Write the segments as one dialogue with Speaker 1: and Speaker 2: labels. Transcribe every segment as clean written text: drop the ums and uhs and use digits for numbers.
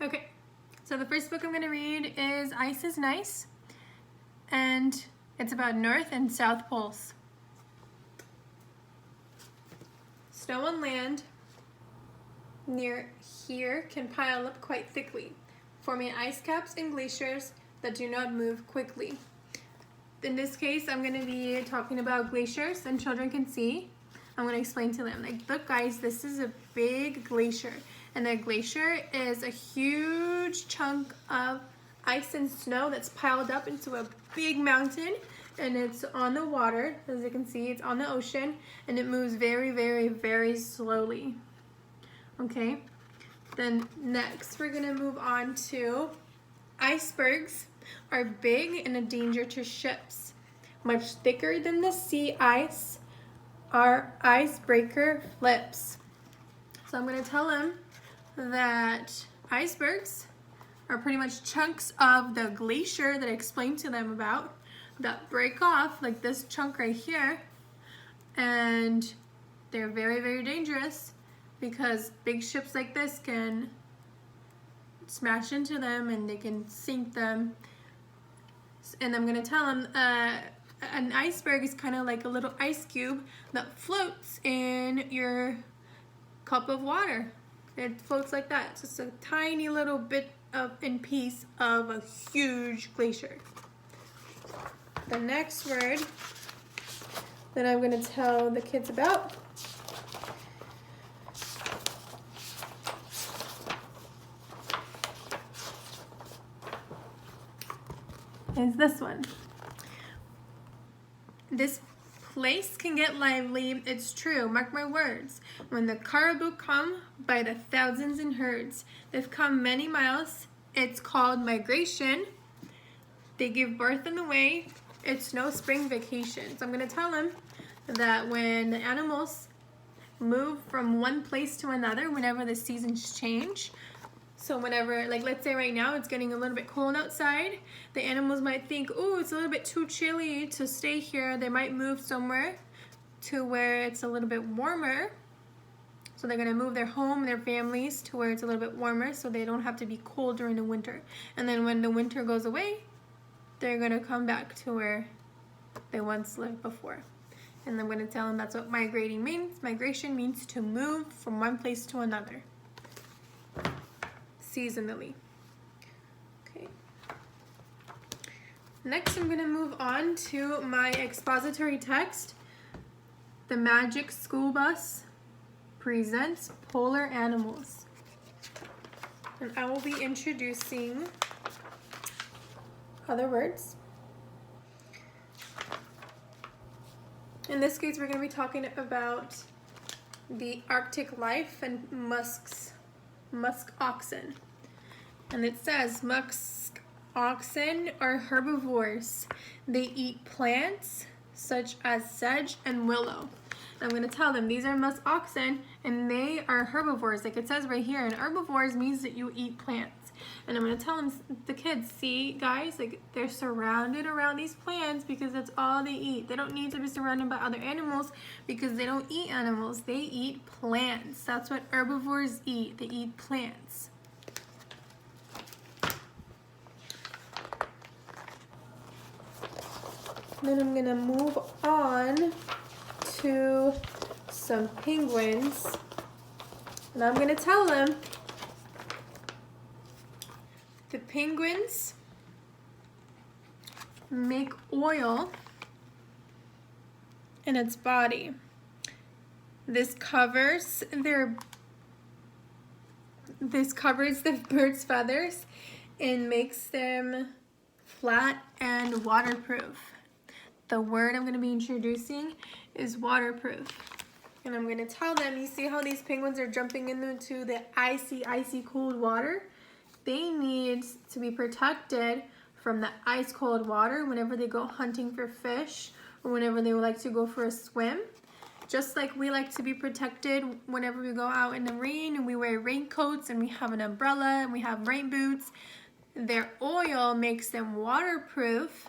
Speaker 1: Okay, so the first book I'm going to read is Ice is Nice, and it's about North and South Poles. Snow on land near here can pile up quite thickly, forming ice caps and glaciers that do not move quickly. In this case, I'm going to be talking about glaciers, and children can see. I'm going to explain to them, like, look guys, this is a big glacier, and a glacier is a huge chunk of ice and snow that's piled up into a big mountain, and it's on the water. As you can see, it's on the ocean, and it moves very, very, very slowly. Okay, then next we're going to move on to icebergs are big and a danger to ships. Much thicker than the sea ice are icebreaker flips. So I'm going to tell them that icebergs are pretty much chunks of the glacier that I explained to them about that break off, like this chunk right here, and they're very, very dangerous because big ships like this can smash into them and they can sink them. And I'm going to tell them an iceberg is kind of like a little ice cube that floats in your cup of water. It floats like that. It's just a tiny little bit of in piece of a huge glacier. The next word that I'm going to tell the kids about is this one. This place can get lively, it's true, mark my words. When the caribou come by the thousands in herds, they've come many miles, it's called migration. They give birth in the way, it's no spring vacation. So I'm going to tell them that when the animals move from one place to another, whenever the seasons change, so whenever, like let's say right now it's getting a little bit cold outside, the animals might think, oh, it's a little bit too chilly to stay here. They might move somewhere to where it's a little bit warmer. So they're going to move their home, their families, to where it's a little bit warmer so they don't have to be cold during the winter. And then when the winter goes away, they're going to come back to where they once lived before. And I'm going to tell them that's what migrating means. Migration means to move from one place to another seasonally. Okay. Next, I'm going to move on to my expository text. The Magic School Bus presents polar animals. And I will be introducing other words. In this case, we're going to be talking about the Arctic life and musk oxen. And it says musk oxen are herbivores. They eat plants such as sedge and willow. I'm going to tell them these are musk oxen and they are herbivores. Like it says right here, and herbivores means that you eat plants. And I'm going to tell them, the kids, see guys, like they're surrounded around these plants because that's all they eat. They don't need to be surrounded by other animals because they don't eat animals. They eat plants. That's what herbivores eat. They eat plants. Then I'm going to move on to some penguins. And I'm going to tell them the penguins make oil in its body. This covers the bird's feathers and makes them flat and waterproof. The word I'm going to be introducing is waterproof. And I'm going to tell them, you see how these penguins are jumping into the icy cold water? They need to be protected from the ice cold water whenever they go hunting for fish or whenever they would like to go for a swim. Just like we like to be protected whenever we go out in the rain and we wear raincoats and we have an umbrella and we have rain boots, their oil makes them waterproof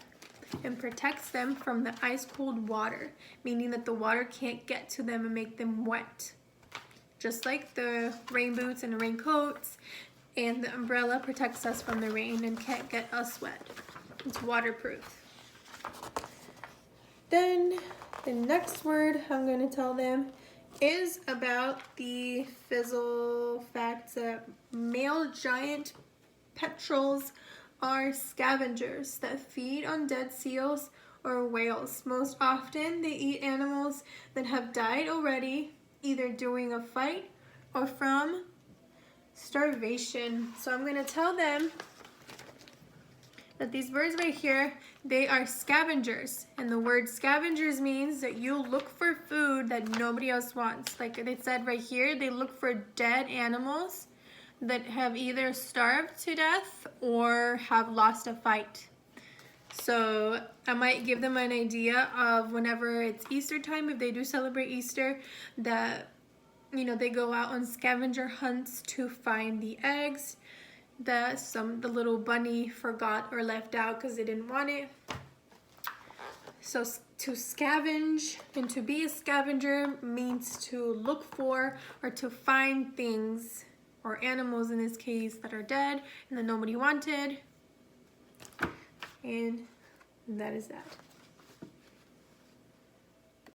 Speaker 1: and protects them from the ice cold water, meaning that the water can't get to them and make them wet. Just like the rain boots and the raincoats, And the umbrella protects us from the rain and can't get us wet. It's waterproof. Then the next word I'm going to tell them is about the fizzle fact that male giant petrels are scavengers that feed on dead seals or whales. Most often they eat animals that have died already, either during a fight or from starvation. So I'm going to tell them that these birds right here, they are scavengers. And the word scavengers means that you look for food that nobody else wants. Like they said right here, they look for dead animals that have either starved to death or have lost a fight. So I might give them an idea of whenever it's Easter time, if they do celebrate Easter, that they go out on scavenger hunts to find the eggs that the little bunny forgot or left out because they didn't want it. So to scavenge and to be a scavenger means to look for or to find things or animals in this case that are dead and that nobody wanted. And that is that.